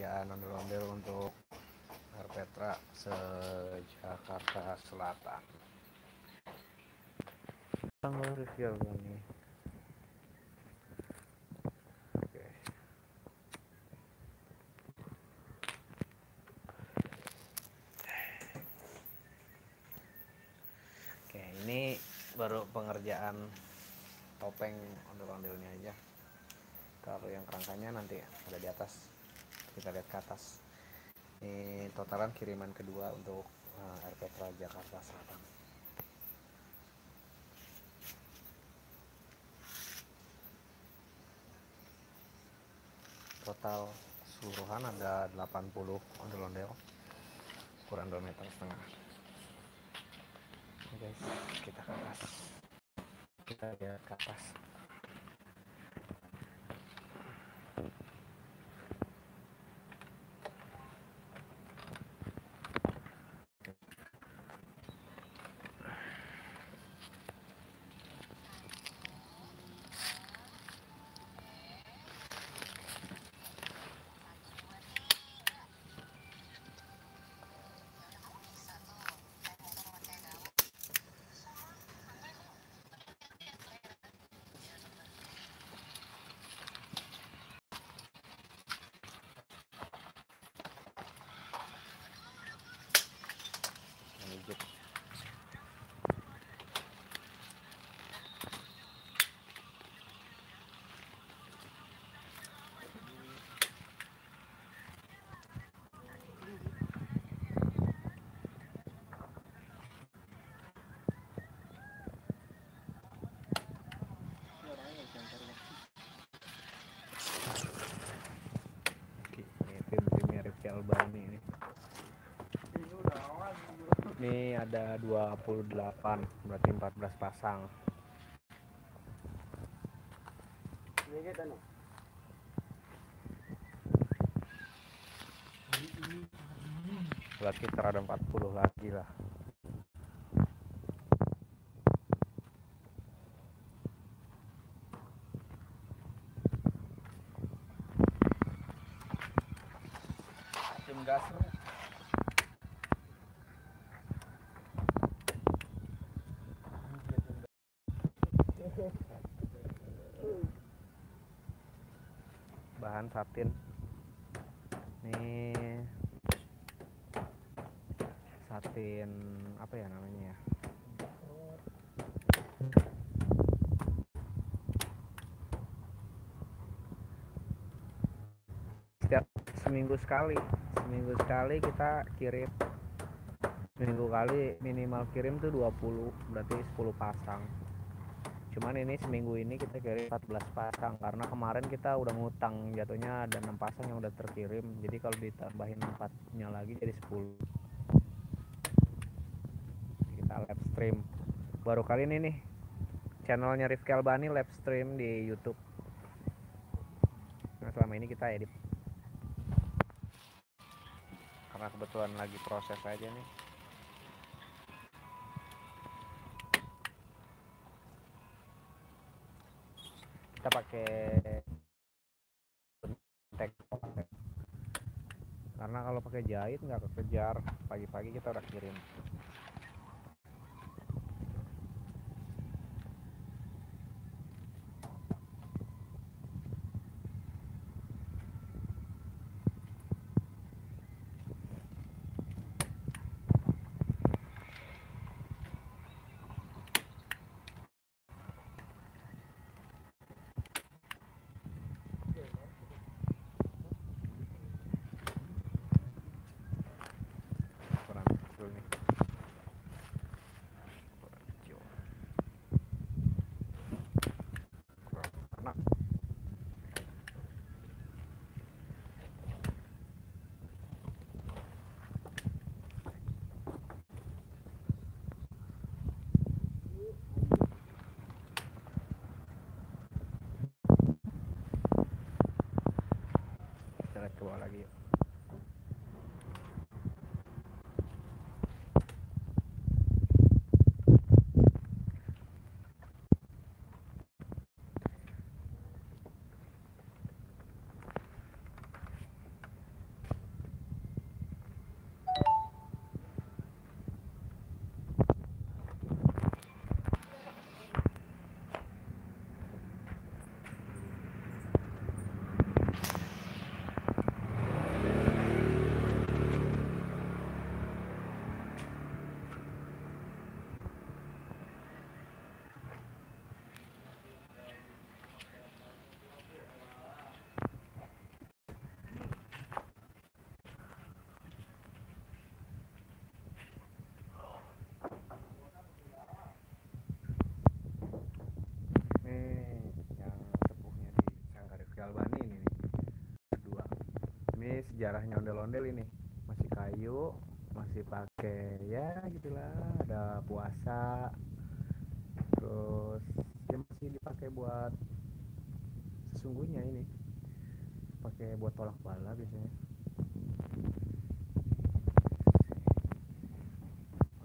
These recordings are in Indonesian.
pengerjaan ondel-ondel untuk Herpetra se-Jakarta Selatan. Tanggal review nih. Oke. Oke, ini baru pengerjaan topeng ondel-ondelnya aja. Kalau yang kerangkanya nanti ada di atas. Kita lihat ke atas. Ini totalan kiriman kedua untuk Herpetra Jakarta Selatan. Total keseluruhan ada 80 ondel-ondel, ukuran 2,5 meter. Oke guys, kita ke atas. Kita lihat ke atas. Albani ini. Ini ada 28, berarti 14 pasang. Berarti sekitar ada 40 lagi lah. Tim gas. Bahan satin. Ini satin apa ya namanya ya? Setiap seminggu sekali kita kirim. Seminggu kali minimal kirim tuh 20, berarti 10 pasang. Cuman ini seminggu ini kita kirim 14 pasang karena kemarin kita udah ngutang, jatuhnya ada 6 pasang yang udah terkirim. Jadi kalau ditambahin 4-nya lagi jadi 10. Kita live stream. Baru kali ini nih channelnya Rifki Albani live stream di YouTube. Nah, selama ini kita edit. Karena kebetulan lagi proses aja nih. Kita pakai karena kalau pakai jahit nggak kekejar, pagi-pagi kita udah kirim. Ke bawah lagi yuk. sejarahnya ondel-ondel ini. Masih kayu, masih pakai ya gitulah, ada puasa, terus dia masih dipakai buat sesungguhnya ini, pakai buat tolak bala biasanya.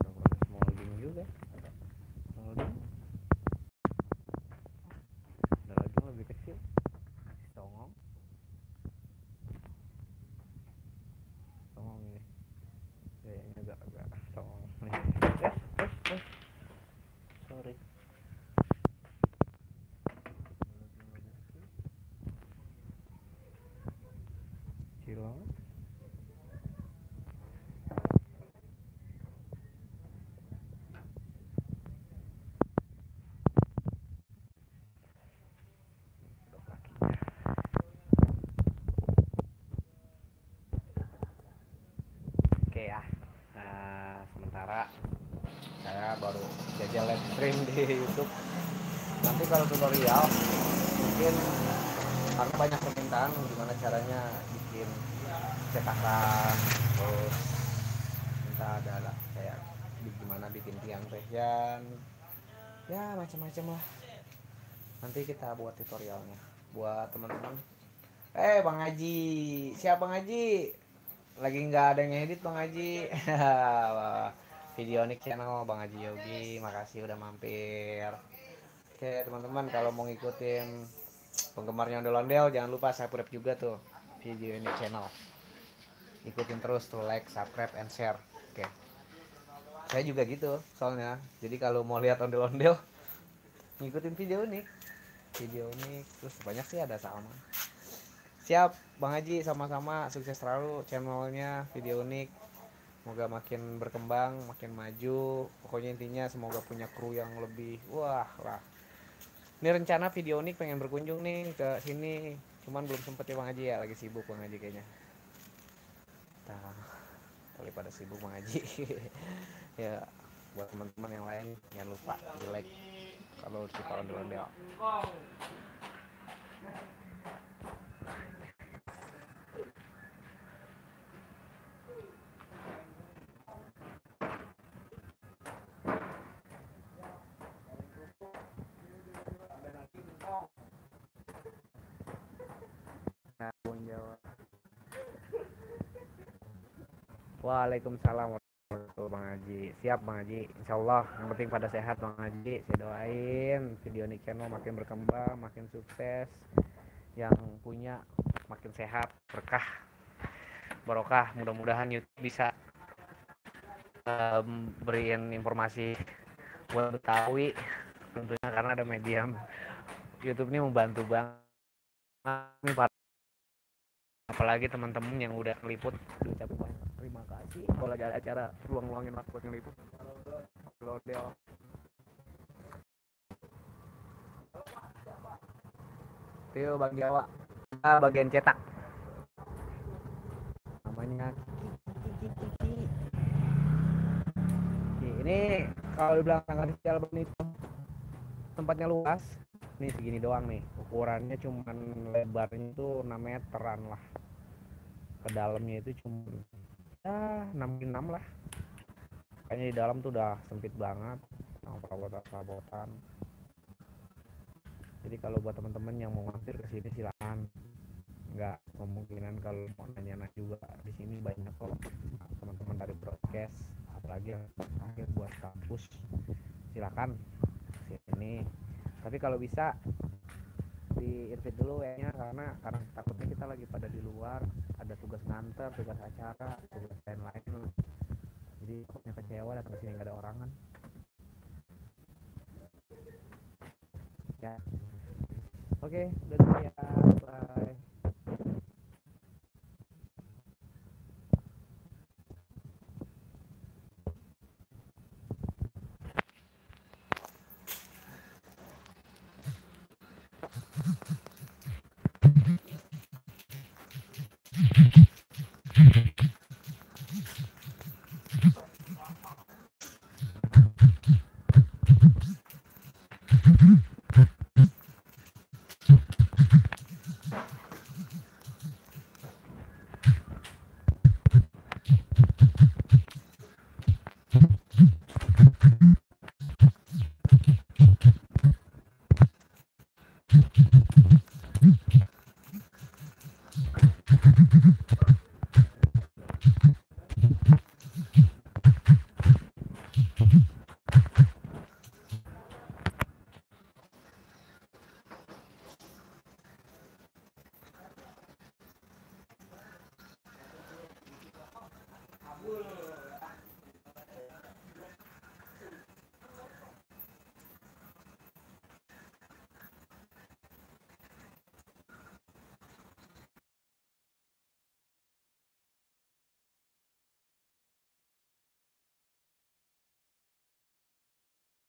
Ada proses molding juga, molding ada lagi yang lebih kecil, songong ini kayaknya agak songong nih. Sorry. Cilong. Oke ya. Nah, sementara saya baru jajal live stream di YouTube. Nanti kalau tutorial mungkin karena banyak permintaan gimana caranya bikin cetakan, terus minta ada kayak gimana bikin tiang fashion, ya macam-macam lah. Nanti kita buat tutorialnya buat teman-teman. Bang Haji, siapa Bang Haji? Lagi nggak ada yang edit Bang Haji. Videonik channel Bang Haji Yogi, makasih udah mampir. Oke teman-teman, kalau mau ngikutin penggemarnya ondel-ondel jangan lupa subscribe juga tuh video ini channel, ikutin terus tuh, like, subscribe, and share. Oke, saya juga gitu soalnya, jadi kalau mau lihat ondel-ondel ngikutin video unik terus banyak sih, ada Salma. Siap Bang Haji, sama-sama, sukses selalu channelnya Video Unik, semoga makin berkembang, makin maju, pokoknya intinya semoga punya kru yang lebih wah lah. Ini rencana Video Unik pengen berkunjung nih ke sini, cuman belum sempet ya Bang Haji ya, lagi sibuk Bang Haji kayaknya. Nah, daripada sibuk Bang Haji. Ya, buat teman-teman yang lain jangan lupa di like kalau suka ondel-ondel. Waalaikumsalam warahmatullahi Bang Haji. Siap Bang Haji, insyaallah yang penting pada sehat Bang Haji. Saya doain Video Unik channel makin berkembang, makin sukses, yang punya makin sehat, berkah, barokah. Mudah-mudahan YouTube bisa beriin informasi buat Betawi tentunya, karena ada media YouTube ini membantu banget, apalagi teman-teman yang udah ngeliput. Ucapin banyak terima kasih kalau lagi ada acara luang-luangin waktu buat ngeliput ondel. Tio Bang Jawa, bagian cetak namanya Kiki. Ini kalau di belakang kecil itu tempatnya luas nih, segini doang nih ukurannya, cuman lebarnya itu 6 meteran lah, ke dalamnya itu cuma ya 6x6 lah, kayaknya di dalam tuh udah sempit banget sama perabotan. Jadi kalau buat teman-teman yang mau mampir ke sini silakan, nggak kemungkinan kalau mau nanya juga di sini banyak kok teman-teman dari broadcast, apalagi yang akhir buat kampus, silakan sini. Tapi kalau bisa di invite dulu ya, karena takutnya kita lagi pada di luar, ada tugas nganter, tugas acara, tugas lain-lain, jadi takutnya kecewa datang sini nggak ada orang kan ya. Oke, udah dulu ya, bye.